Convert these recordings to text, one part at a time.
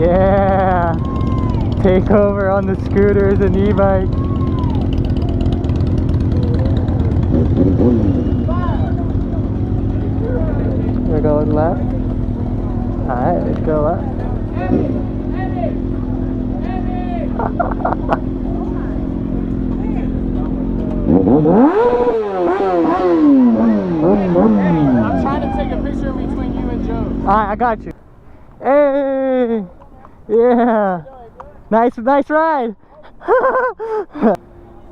Yeah! Takeover on the scooters and e-bike. We're going left. Alright, let's go left. I'm trying to take a picture between you and Joe. Alright, I got you. Hey! Yeah! Nice ride!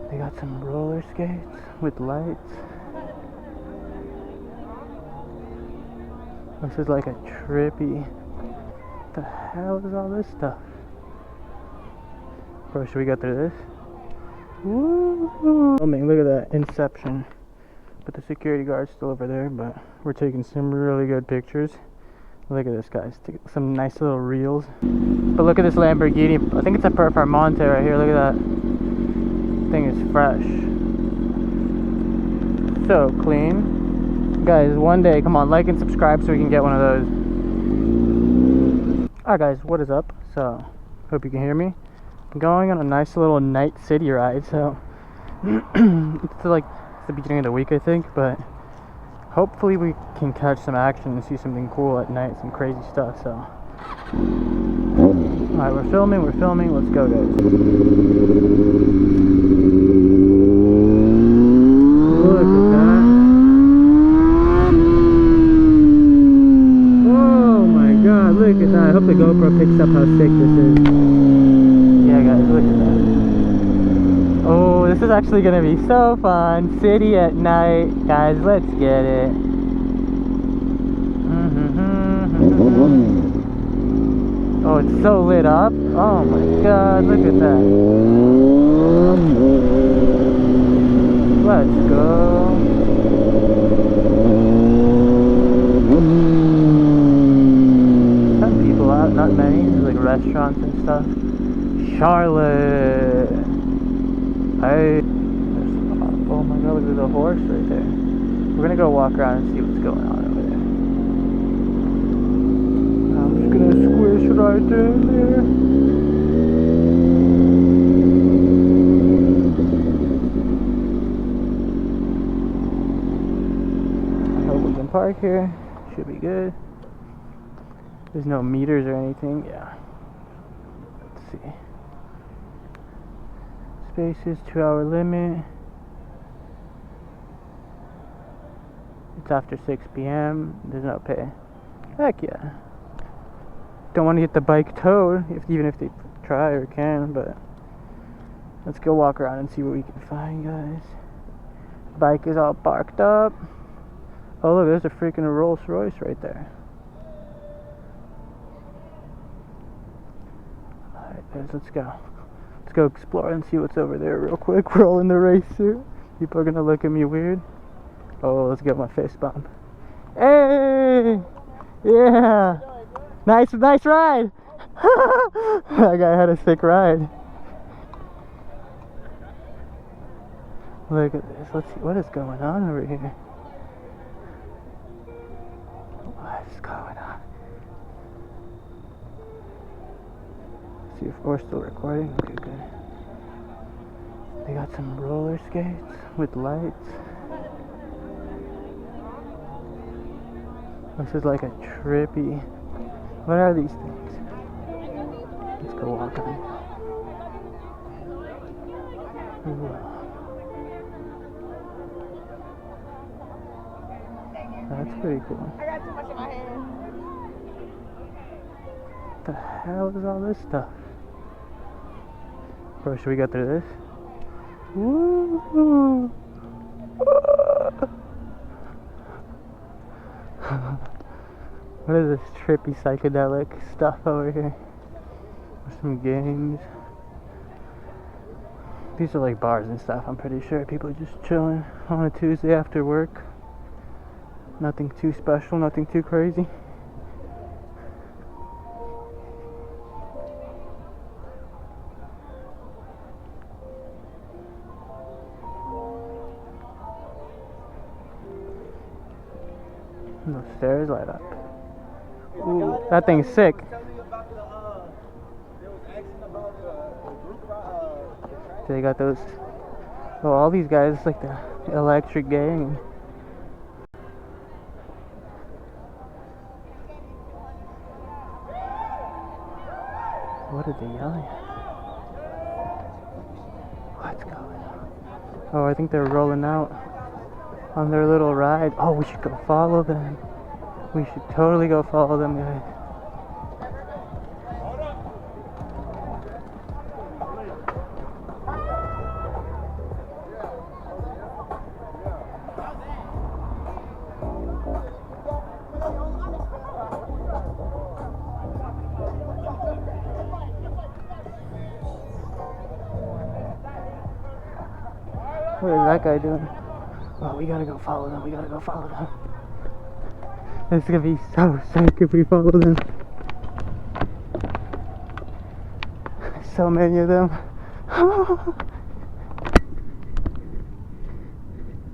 They got some roller skates with lights. This is like a trippy. What the hell is all this stuff? Bro, should we go through this? Woo! Oh man, look at that Inception. But the security guard's still over there, but we're taking some really good pictures. Look at this, guys. Take some nice little reels. But look at this Lamborghini. I think it's a Performante right here. Look at that. Thing is fresh. So clean. Guys, one day, come on, like and subscribe so we can get one of those. Alright guys, what is up? So, hope you can hear me. I'm going on a nice little night city ride, so it's like the beginning of the week, I think, but hopefully we can catch some action and see something cool at night, some crazy stuff. So alright, we're filming, let's go guys. Look at that. Oh my god, look at that. I hope the GoPro picks up how sick this is. Yeah guys, look at that. Oh, this is actually gonna be so fun. City at night. Guys, let's get it. Oh, it's so lit up. Oh my god, look at that. Let's go. Some people out, not many. There's like restaurants and stuff. Charlotte. Hey. Oh my god, there's a horse right there. We're gonna go walk around and see what's going on over there. I'm just gonna squish right there. I hope we can park here. Should be good. There's no meters or anything. Yeah. Let's see. Spaces, 2-hour limit. It's after 6 p.m. There's no pay. Heck yeah. Don't want to get the bike towed, even if they try or can, but let's go walk around and see what we can find, guys. Bike is all parked up. Oh look, there's a freaking Rolls Royce right there. Alright guys, let's go. Let's go explore and see what's over there real quick. We're all in the race suit. People are gonna look at me weird. Oh, let's get my fist bump. Hey! Yeah! Nice ride! That guy had a sick ride. Look at this. Let's see what is going on over here. What is going on? See if we're still recording. Okay, good. They got some roller skates with lights. This is like a trippy. What are these things? Let's go walk on. That's pretty cool. I got too much in my hand. What the hell is all this stuff? Bro, should we go through this? Woo! What is this trippy psychedelic stuff over here? There's some games. These are like bars and stuff, I'm pretty sure. People are just chilling on a Tuesday after work. Nothing too special, nothing too crazy. And the stairs light up. Ooh, that thing's sick. Tell me about the So they got those. Oh, all these guys, it's like the electric gang. What are they yelling at? What's going on? Oh, I think they're rolling out on their little ride. Oh, we should go follow them. We should totally go follow them, guys. What is that guy doing? Oh, we gotta go follow them. We gotta go follow them. This is gonna be so sick if we follow them. So many of them.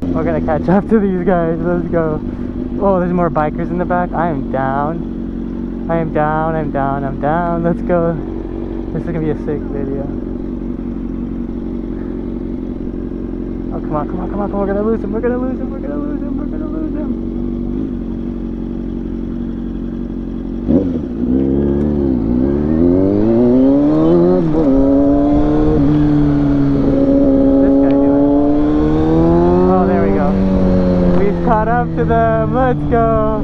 We're gonna catch up to these guys. Let's go. Oh, there's more bikers in the back. I am down. I am down. I'm down. I'm down. Let's go. This is gonna be a sick video. Oh, come on, come on, come on, come on. We're gonna lose him. We're gonna lose him. We're gonna lose him. We're gonna lose him. Caught up to them. Let's go.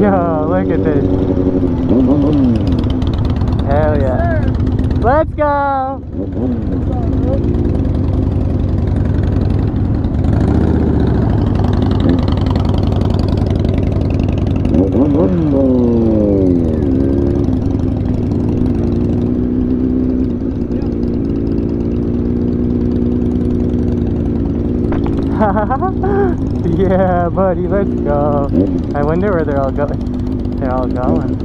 Yo, look at this. Hell yeah. Let's go. Yeah, buddy, let's go. I wonder where they're all going. They're all going.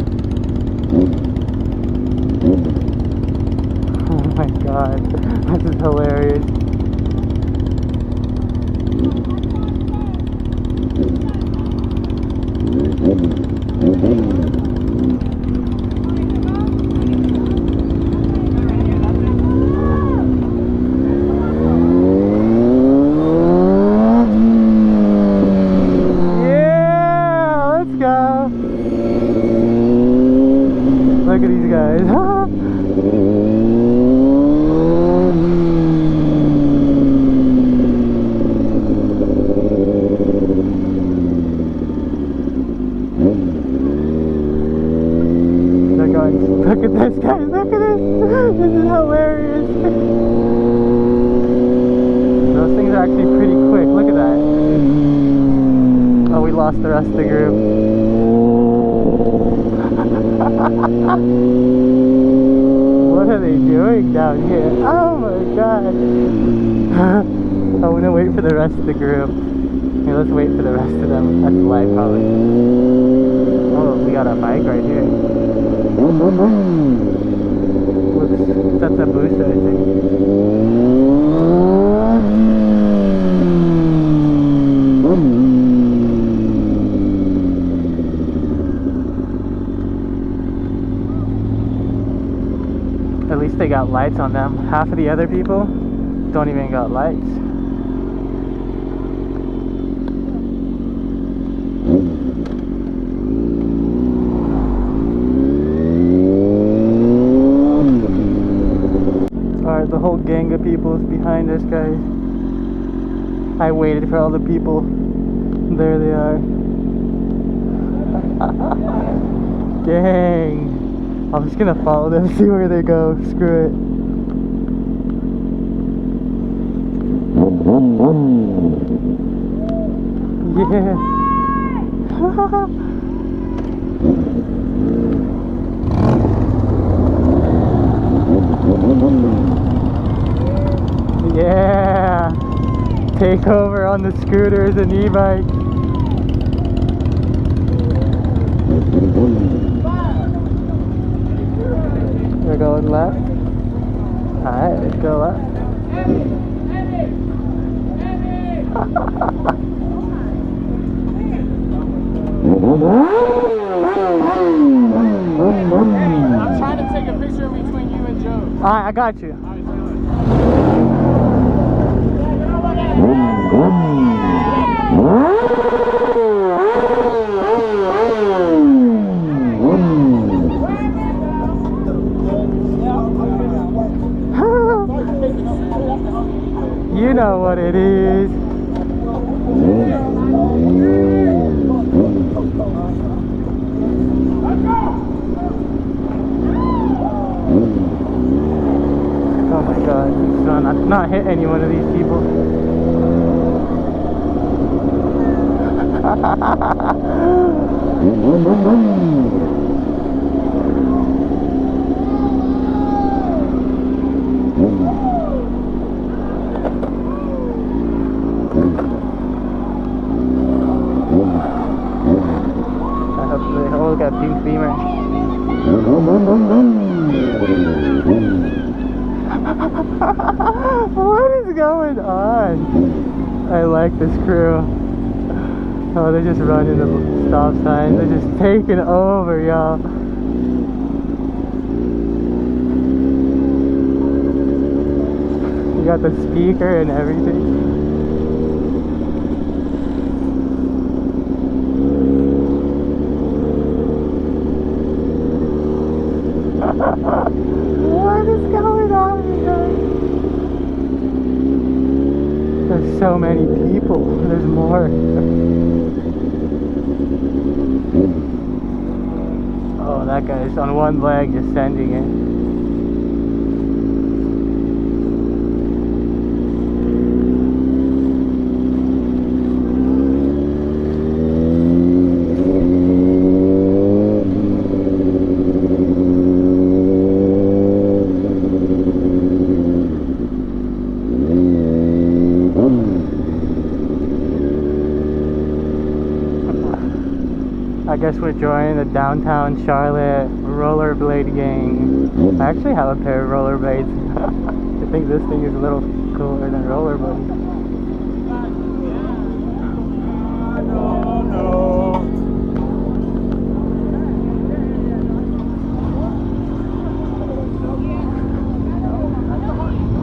Oh my god, this is hilarious. Look at these guys. They're going, look at this, guys. Look at this. This is hilarious. Those things are actually pretty quick. Look at that. Oh, we lost the rest of the group. What are they doing down here? Oh my god. I want to wait for the rest of the group. Here, let's wait for the rest of them at the light probably. Oh, we got a bike right here. Looks, that's a booster, I think. At least they got lights on them. Half of the other people don't even got lights. Alright, the whole gang of people is behind us, guys. I waited for all the people. There they are. Dang. I'm just gonna follow them, see where they go. Screw it. Yeah. Yeah. Takeover on the scooters and e-bike. We're going left. Alright, let's go left. I'm trying to take a picture between you and Joe. Alright, I got you. You know what it is. Oh my god, I'm trying not hit any one of these people. I hope they all got pink beamer. What is going on? I like this crew. Oh, they're just running the stop sign. They're just taking over, y'all. You got the speaker and everything. What is going on here? There's so many people. There's more. Oh, that guy's on one leg just sending it. I guess we're joining the downtown Charlotte rollerblade gang. I actually have a pair of rollerblades. I think this thing is a little cooler than rollerblades.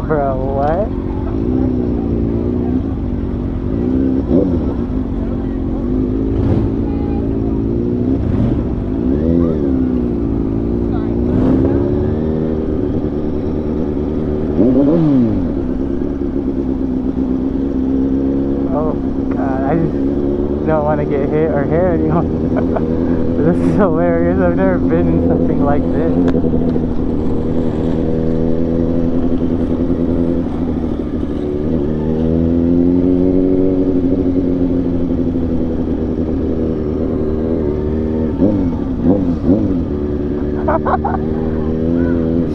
Bro, what? Oh god, I just don't want to get hit or hit anyone. This is hilarious. I've never been in something like this.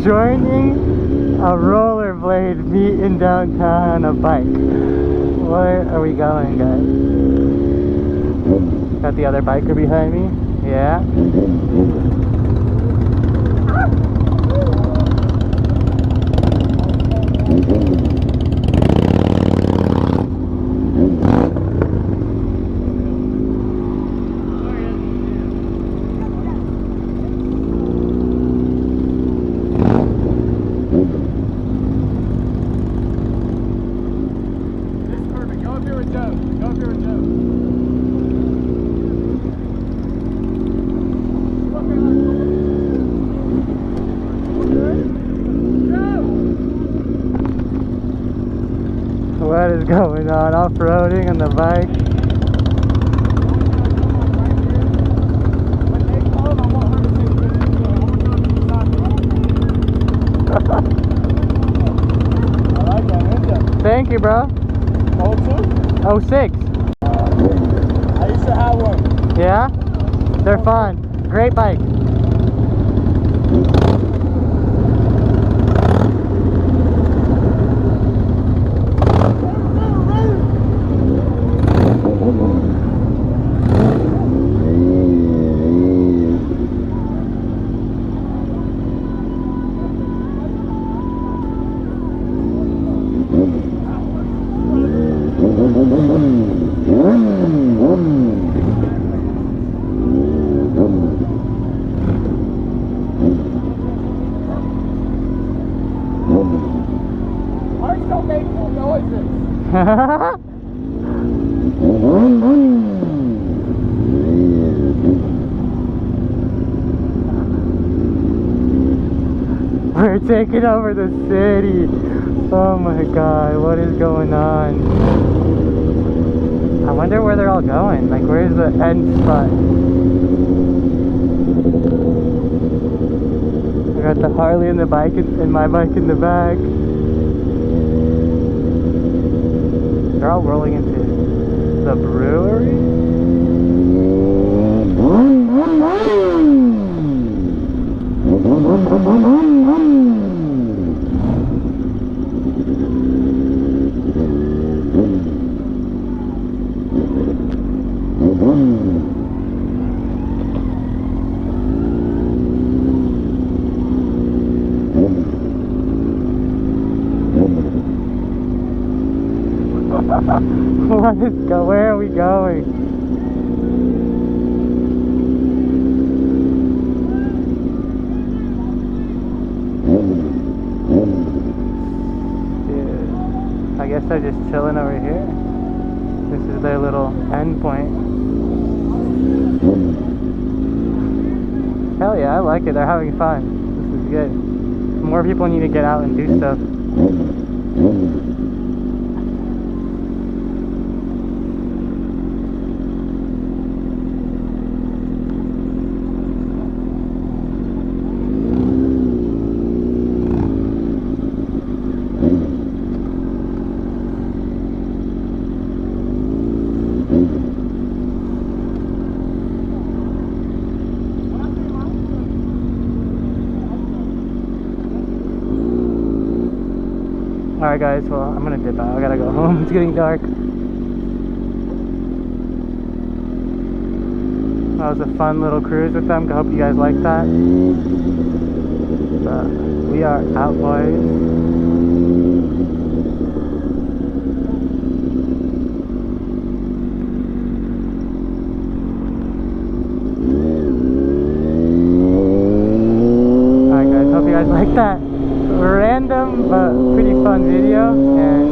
Joining a rollerblade meet in downtown on a bike. Where are we going, guys? Got the other biker behind me? Yeah. What is going on? Off-roading on the bike. Thank you, bro. 02? 06. I used to have one. Yeah? They're fun. Great bike. We're taking over the city. Oh my god, what is going on? I wonder where they're all going. Like, where's the end spot? I got the Harley and the bike and my bike in the back. They're all rolling into the brewery. Where are we going? Dude, I guess they're just chilling over here. This is their little end point. Hell yeah, I like it. They're having fun. This is good. More people need to get out and do stuff. Alright guys, well, I'm gonna dip out. I gotta go home. It's getting dark. That was a fun little cruise with them. I hope you guys liked that. We are out, boys. Alright guys, hope you guys liked that random but pretty fun video, and